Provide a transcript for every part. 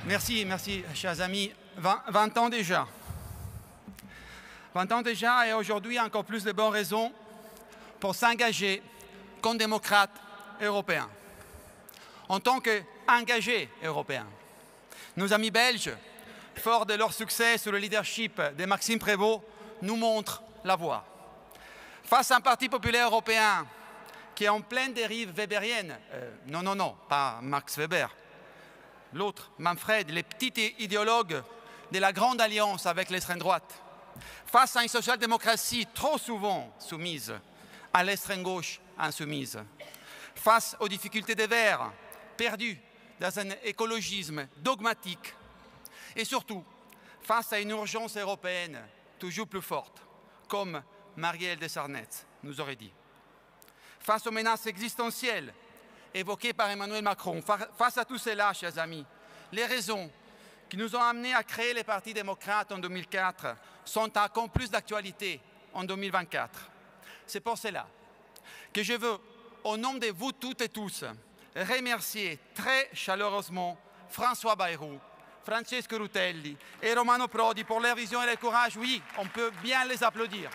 Merci, chers amis. 20 ans déjà. 20 ans déjà et aujourd'hui encore plus de bonnes raisons pour s'engager comme démocrate européen. En tant qu'engagés européens, nos amis belges, forts de leur succès sous le leadership de Maxime Prévost, nous montrent la voie. Face à un parti populaire européen qui est en pleine dérive weberienne, non, pas Max Weber, l'autre, Manfred, les petits idéologues de la grande alliance avec l'extrême droite, face à une social-démocratie trop souvent soumise à l'extrême gauche insoumise, face aux difficultés des Verts, perdus dans un écologisme dogmatique, et surtout face à une urgence européenne toujours plus forte, comme Marielle de Sarnez nous aurait dit. Face aux menaces existentielles évoquées par Emmanuel Macron, face à tout cela, chers amis, les raisons qui nous ont amenés à créer les partis démocrates en 2004 sont encore plus d'actualité en 2024. C'est pour cela que je veux, au nom de vous toutes et tous, remercier très chaleureusement François Bayrou, Francesco Rutelli et Romano Prodi pour leur vision et leur courage. Oui, on peut bien les applaudir.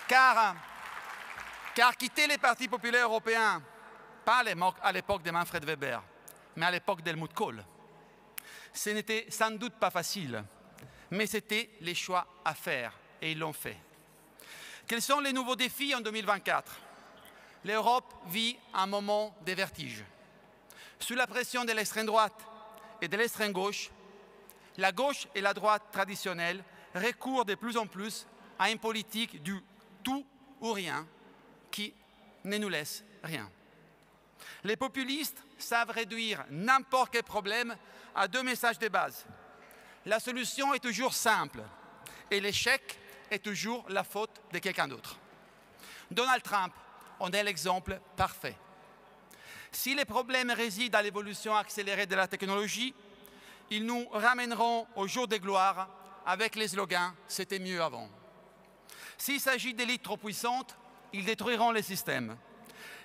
Car quitter les partis populaires européens, pas à l'époque de Manfred Weber, mais à l'époque d'Helmut Kohl, ce n'était sans doute pas facile, mais c'était les choix à faire et ils l'ont fait. Quels sont les nouveaux défis en 2024 ? L'Europe vit un moment de vertige. Sous la pression de l'extrême droite et de l'extrême gauche, la gauche et la droite traditionnelle recourent de plus en plus à une politique du tout ou rien qui ne nous laisse rien. Les populistes savent réduire n'importe quel problème à deux messages de base. La solution est toujours simple et l'échec est toujours la faute de quelqu'un d'autre. Donald Trump en est l'exemple parfait. Si les problèmes résident dans l'évolution accélérée de la technologie, ils nous ramèneront au jour de gloire avec les slogans « C'était mieux avant ». S'il s'agit d'élites trop puissantes, ils détruiront les systèmes.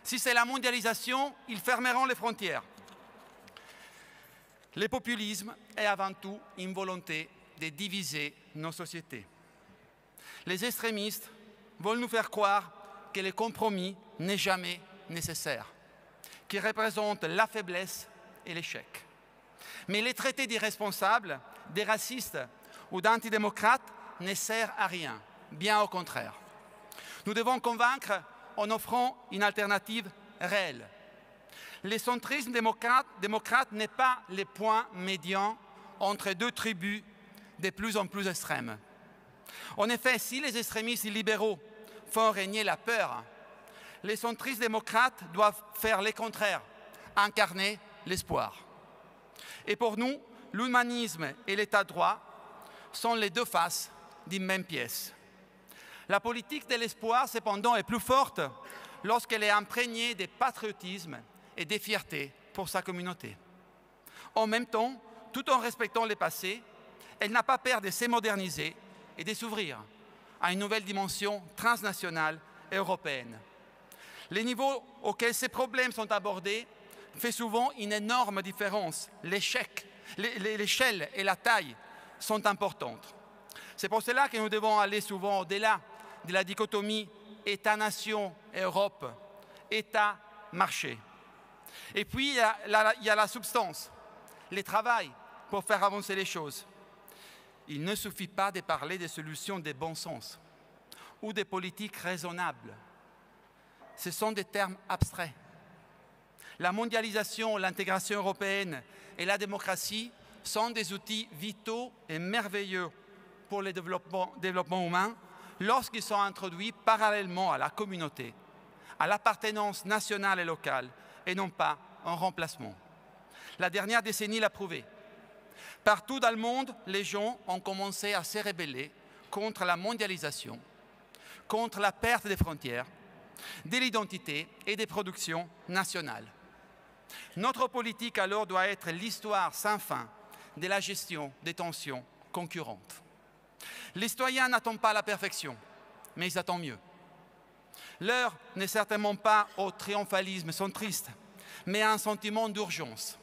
Si c'est la mondialisation, ils fermeront les frontières. Le populisme est avant tout une volonté de diviser nos sociétés. Les extrémistes veulent nous faire croire que le compromis n'est jamais nécessaire, qu'il représente la faiblesse et l'échec. Mais les traités d'irresponsables, des racistes ou d'antidémocrates ne servent à rien, bien au contraire. Nous devons convaincre en offrant une alternative réelle. Le centrisme démocrate n'est pas le point médian entre deux tribus de plus en plus extrêmes. En effet, si les extrémistes libéraux font régner la peur, les centristes démocrates doivent faire le contraire, incarner l'espoir. Et pour nous, l'humanisme et l'état de droit sont les deux faces d'une même pièce. La politique de l'espoir, cependant, est plus forte lorsqu'elle est imprégnée de patriotisme et de fierté pour sa communauté. En même temps, tout en respectant le passé, elle n'a pas peur de se moderniser et de s'ouvrir à une nouvelle dimension transnationale et européenne. Les niveaux auxquels ces problèmes sont abordés fait souvent une énorme différence. L'échelle et la taille sont importantes. C'est pour cela que nous devons aller souvent au-delà de la dichotomie État-nation et Europe, État-marché. Et puis, il y a la substance, le travail pour faire avancer les choses. Il ne suffit pas de parler de solutions de bon sens ou de politiques raisonnables. Ce sont des termes abstraits. La mondialisation, l'intégration européenne et la démocratie sont des outils vitaux et merveilleux pour le développement humain lorsqu'ils sont introduits parallèlement à la communauté, à l'appartenance nationale et locale, et non pas en remplacement. La dernière décennie l'a prouvé. Partout dans le monde, les gens ont commencé à se rebeller contre la mondialisation, contre la perte des frontières, de l'identité et des productions nationales. Notre politique alors doit être l'histoire sans fin de la gestion des tensions concurrentes. Les citoyens n'attendent pas la perfection, mais ils attendent mieux. L'heure n'est certainement pas au triomphalisme centriste, mais un sentiment d'urgence.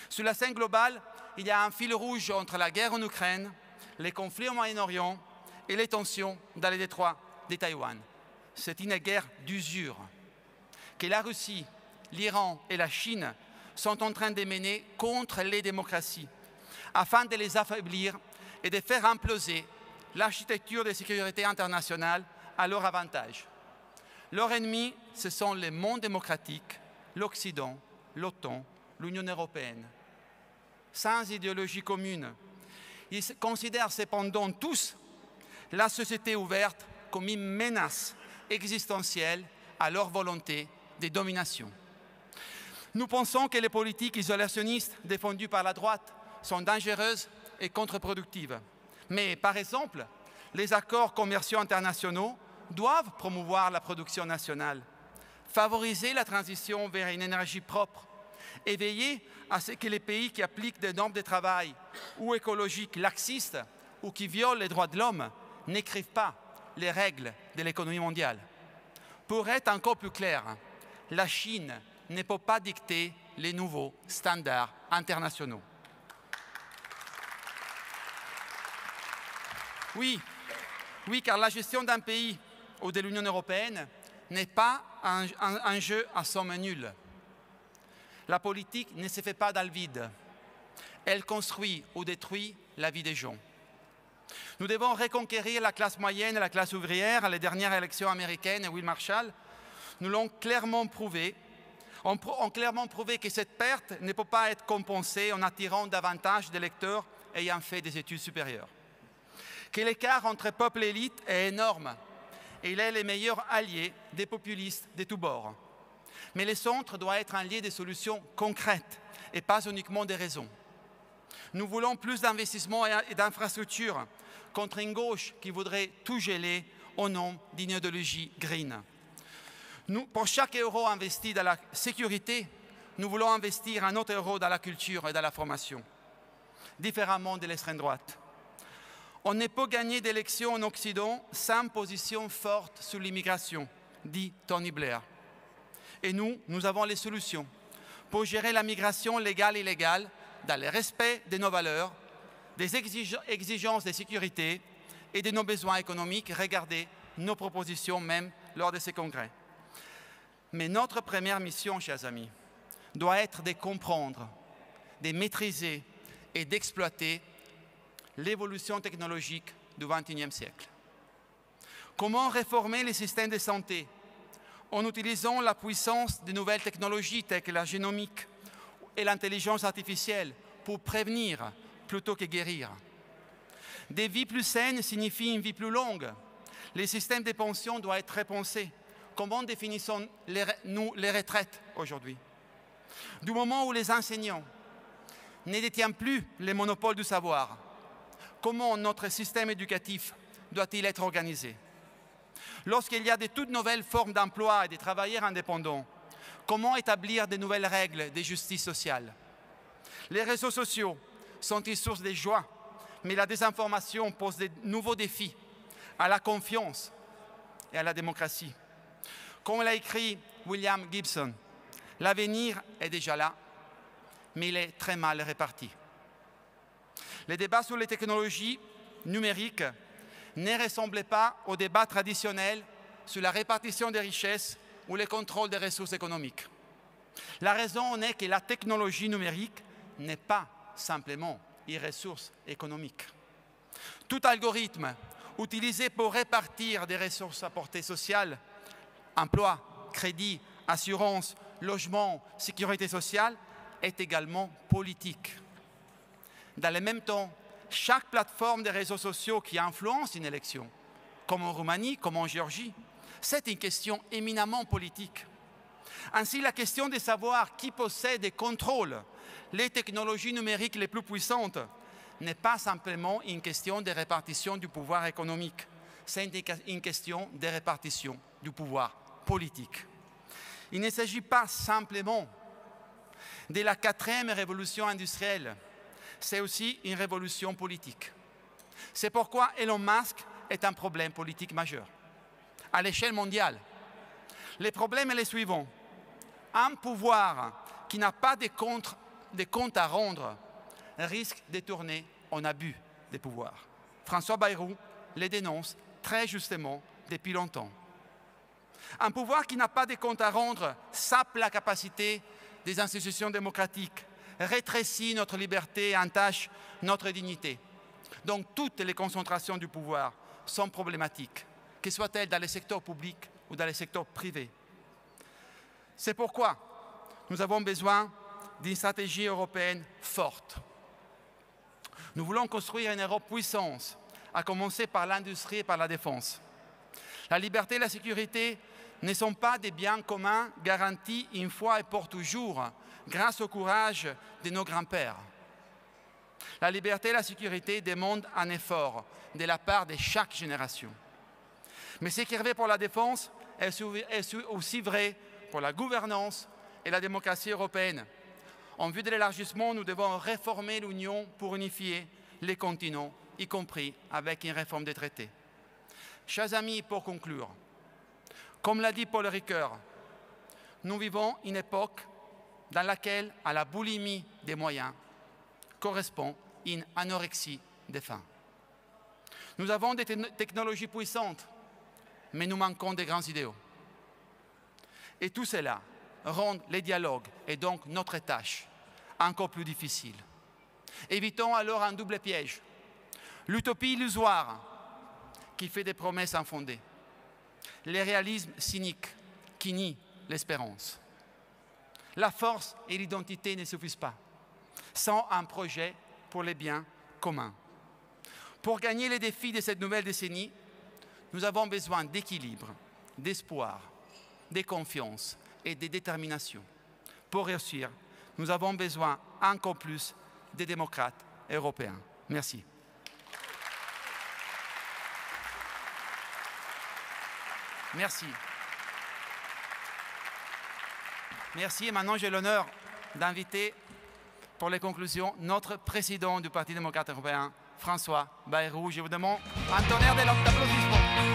Sur la scène globale, il y a un fil rouge entre la guerre en Ukraine, les conflits au Moyen-Orient et les tensions dans le détroit de Taïwan. C'est une guerre d'usure que la Russie, l'Iran et la Chine sont en train de mener contre les démocraties afin de les affaiblir et de faire imploser l'architecture de sécurité internationale à leur avantage. Leurs ennemis, ce sont le monde démocratique, l'Occident, l'OTAN, l'Union européenne. Sans idéologie commune, ils considèrent cependant tous la société ouverte comme une menace existentielle à leur volonté de domination. Nous pensons que les politiques isolationnistes défendues par la droite sont dangereuses et contre-productives. Mais par exemple, les accords commerciaux internationaux doivent promouvoir la production nationale, favoriser la transition vers une énergie propre et veiller à ce que les pays qui appliquent des normes de travail ou écologiques laxistes ou qui violent les droits de l'homme n'écrivent pas les règles de l'économie mondiale. Pour être encore plus clair, la Chine ne peut pas dicter les nouveaux standards internationaux. Oui, car la gestion d'un pays ou de l'Union européenne n'est pas un jeu à somme nulle. La politique ne se fait pas dans le vide. Elle construit ou détruit la vie des gens. Nous devons reconquérir la classe moyenne et la classe ouvrière. Les dernières élections américaines et Will Marshall nous l'ont clairement prouvé. Ont clairement prouvé que cette perte ne peut pas être compensée en attirant davantage d'électeurs ayant fait des études supérieures. Que l'écart entre peuple et élite est énorme et il est le meilleur allié des populistes de tous bords. Mais le centre doit être un lieu de solutions concrètes et pas uniquement des raisons. Nous voulons plus d'investissements et d'infrastructures contre une gauche qui voudrait tout geler au nom d'une idéologie green. Pour chaque euro investi dans la sécurité, nous voulons investir un autre euro dans la culture et dans la formation, différemment de l'extrême droite. On ne peut gagner d'élections en Occident sans position forte sur l'immigration, dit Tony Blair. Et nous avons les solutions pour gérer la migration légale et illégale dans le respect de nos valeurs, des exigences de sécurité et de nos besoins économiques. Regardez nos propositions même lors de ces congrès. Mais notre première mission, chers amis, doit être de comprendre, de maîtriser et d'exploiter l'évolution technologique du XXIe siècle. Comment réformer les systèmes de santé en utilisant la puissance des nouvelles technologies telles que la génomique et l'intelligence artificielle pour prévenir plutôt que guérir. Des vies plus saines signifient une vie plus longue. Les systèmes de pension doivent être repensés. Comment définissons-nous les retraites aujourd'hui? Du moment où les enseignants ne détiennent plus les monopoles du savoir, comment notre système éducatif doit-il être organisé? Lorsqu'il y a de toutes nouvelles formes d'emploi et de travailleurs indépendants, comment établir de nouvelles règles de justice sociale? Les réseaux sociaux sont une source de joie, mais la désinformation pose de nouveaux défis à la confiance et à la démocratie. Comme l'a écrit William Gibson, l'avenir est déjà là, mais il est très mal réparti. Les débats sur les technologies numériques ne ressemblaient pas aux débats traditionnels sur la répartition des richesses ou le contrôle des ressources économiques. La raison en est que la technologie numérique n'est pas simplement une ressource économique. Tout algorithme utilisé pour répartir des ressources à portée sociale, emploi, crédit, assurance, logement, sécurité sociale, est également politique. Dans le même temps, chaque plateforme des réseaux sociaux qui influence une élection, comme en Roumanie, comme en Géorgie, c'est une question éminemment politique. Ainsi, la question de savoir qui possède et contrôle les technologies numériques les plus puissantes n'est pas simplement une question de répartition du pouvoir économique, c'est une question de répartition du pouvoir politique. Il ne s'agit pas simplement de la 4e révolution industrielle, c'est aussi une révolution politique. C'est pourquoi Elon Musk est un problème politique majeur, à l'échelle mondiale. Le problème est le suivant. Un pouvoir qui n'a pas de comptes à rendre risque de tourner en abus des pouvoirs. François Bayrou les dénonce très justement depuis longtemps. Un pouvoir qui n'a pas de comptes à rendre sape la capacité des institutions démocratiques, rétrécit notre liberté et entache notre dignité. Donc toutes les concentrations du pouvoir sont problématiques, que soient-elles dans le secteur public ou dans le secteur privé. C'est pourquoi nous avons besoin d'une stratégie européenne forte. Nous voulons construire une Europe puissante, à commencer par l'industrie et par la défense. La liberté et la sécurité ne sont pas des biens communs garantis une fois et pour toujours grâce au courage de nos grands-pères. La liberté et la sécurité demandent un effort de la part de chaque génération. Mais ce qui est vrai pour la défense est aussi vrai pour la gouvernance et la démocratie européenne. En vue de l'élargissement, nous devons réformer l'Union pour unifier les continents, y compris avec une réforme des traités. Chers amis, pour conclure, comme l'a dit Paul Ricoeur, nous vivons une époque dans laquelle à la boulimie des moyens correspond une anorexie des fins. Nous avons des technologies puissantes, mais nous manquons des grands idéaux. Et tout cela rend les dialogues et donc notre tâche encore plus difficile. Évitons alors un double piège. L'utopie illusoire qui fait des promesses infondées. Le réalisme cynique qui nie l'espérance. La force et l'identité ne suffisent pas sans un projet pour les biens communs. Pour gagner les défis de cette nouvelle décennie, nous avons besoin d'équilibre, d'espoir, de confiance et de détermination. Pour réussir, nous avons besoin encore plus des démocrates européens. Merci. Merci. Merci. Et maintenant, j'ai l'honneur d'inviter pour les conclusions notre président du Parti démocrate européen, François Bayrou. Je vous demande un tonnerre d'applaudissements.